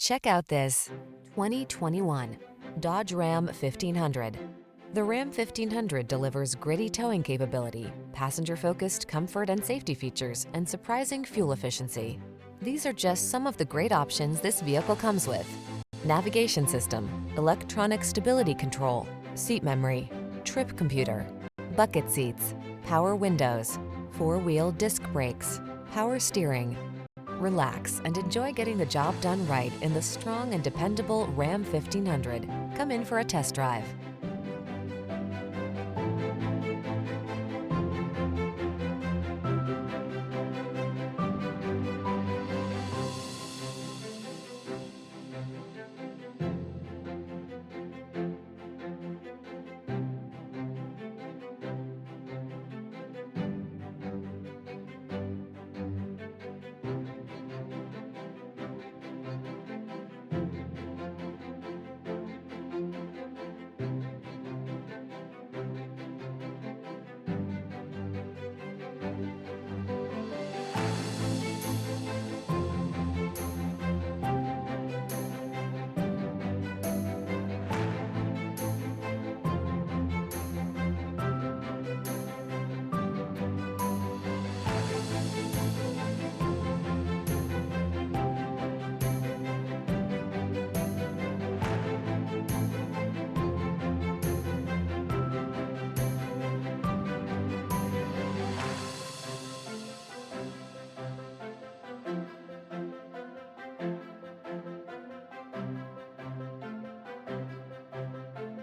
Check out this 2021 Dodge Ram 1500. The Ram 1500 delivers gritty towing capability, passenger-focused comfort and safety features, and surprising fuel efficiency. These are just some of the great options this vehicle comes with: navigation system, electronic stability control, seat memory, trip computer, bucket seats, power windows, four-wheel disc brakes, power steering. Relax and enjoy getting the job done right in the strong and dependable Ram 1500. Come in for a test drive.